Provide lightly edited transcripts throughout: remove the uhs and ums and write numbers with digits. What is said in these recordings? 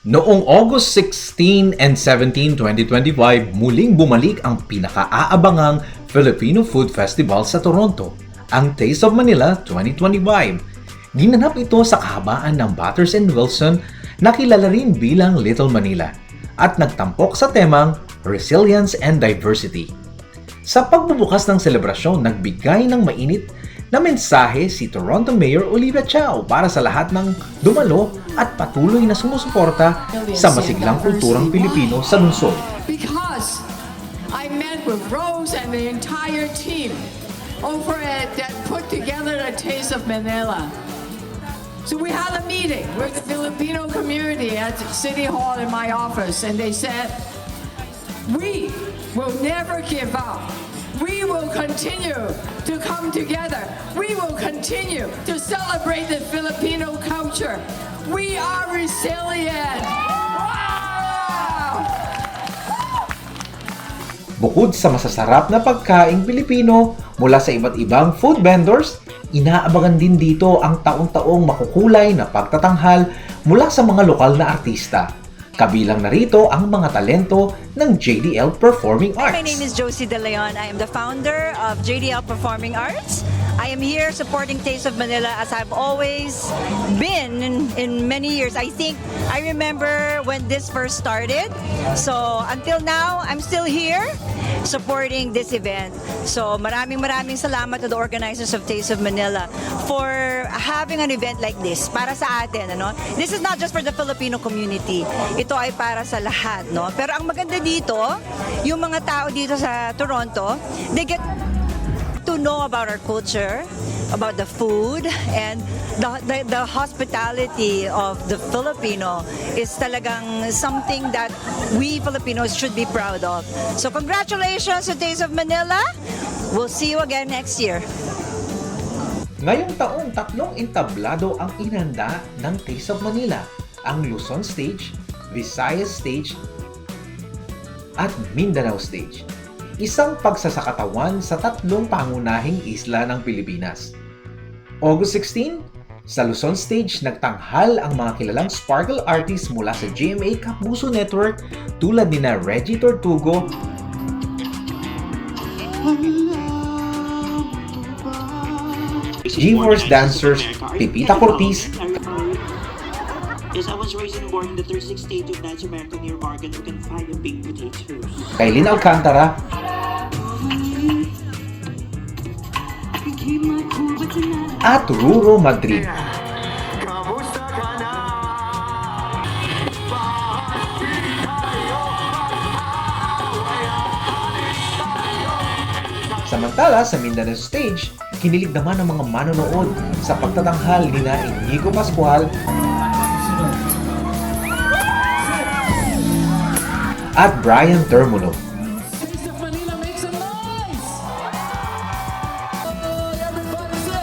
Noong August 16 and 17, 2025, muling bumalik ang pinaka-aabangang Filipino Food Festival sa Toronto, ang Taste of Manila 2025. Ginanap ito sa kahabaan ng Bathurst and Wilson na kilala rin bilang Little Manila at nagtampok sa temang Resilience and Diversity. Sa pagbubukas ng selebrasyon, nagbigay ng mainit na mensahe si Toronto Mayor Olivia Chow para sa lahat ng dumalo at patuloy na sumusuporta sa masiglang kulturang Pilipino sa lungsod. Because I met with Rose and the entire team over at that put together the Taste of Manila. So we had a meeting with the Filipino community at City Hall in my office, and they said, we will never give up. We will continue to come together. We will continue to celebrate the Filipino culture. We are resilient. Wow! Bukod sa masasarap na pagkaing Pilipino mula sa iba't ibang food vendors, inaabangan din dito ang taong-taong makukulay na pagtatanghal mula sa mga lokal na artista. Kabilang narito ang mga talento ng JDL Performing Arts. My name is Josie De Leon. I am the founder of JDL Performing Arts. I am here supporting Taste of Manila as I've always been in many years. I remember when this first started. So until now, I'm still here supporting this event. So maraming salamat to the organizers of Taste of Manila for having an event like this para sa atin. Ano? This is not just for the Filipino community. Ito ay para sa lahat. No? Pero ang maganda dito, yung mga tao dito sa Toronto, they get to know about our culture, about the food, and the hospitality of the Filipino is talagang something that we Filipinos should be proud of. So congratulations to Taste of Manila. We'll see you again next year. Ngayong taong tatlong entablado ang inanda ng Taste of Manila, ang Luzon Stage, Visayas Stage, at Mindanao Stage. Isang pagsasakatawan sa tatlong pangunahing isla ng Pilipinas. August 16, sa Luzon Stage, nagtanghal ang mga kilalang sparkle artists mula sa GMA Kapuso Network tulad nina Reggie Tortugo, G-Force dancers Pipita Cortez, Yes, I was raised and born in the 36th state of North America near Oregon. You can find a big potatoes. Kailin Alcantara, at Ruro Madrid. Samantala, sa Mindanao Stage, kinilig naman ang mga manonood sa pagtatanghal nina Inigo Pascual at Brian Termulo. Taste of Manila, make some noise! Everybody say,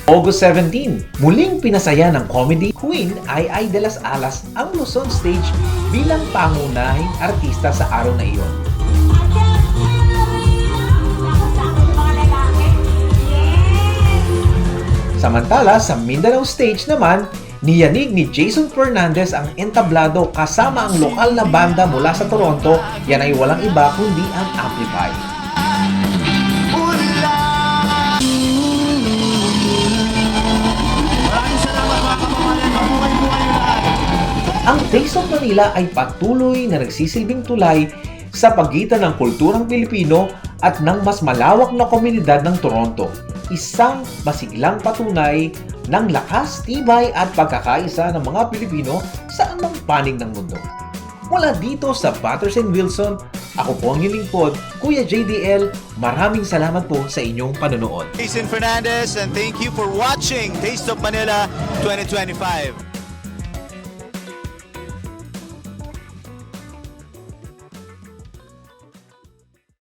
August 17, muling pinasaya ng comedy queen Ai de las Alas ang Luzon Stage bilang pangunahing artista sa araw na iyon. Samantala, sa Mindanao Stage naman, niyanig ni Jason Fernandez ang entablado kasama ang lokal na banda mula sa Toronto. Yan ay walang iba kundi ang Amplify. Ang Taste of Manila ay patuloy na nagsisilbing tulay sa pagitan ng kulturang Pilipino at ng mas malawak na komunidad ng Toronto. Isang masiglang patunay ng lakas, tibay at pagkakaisa ng mga Pilipino sa anumang panig ng mundo. Mula dito sa Bathurst and Wilson, ako po ang inyong lingkod, Kuya JDL. Maraming salamat po sa inyong panonood. Jason Fernandez, and thank you for watching Taste of Manila 2025.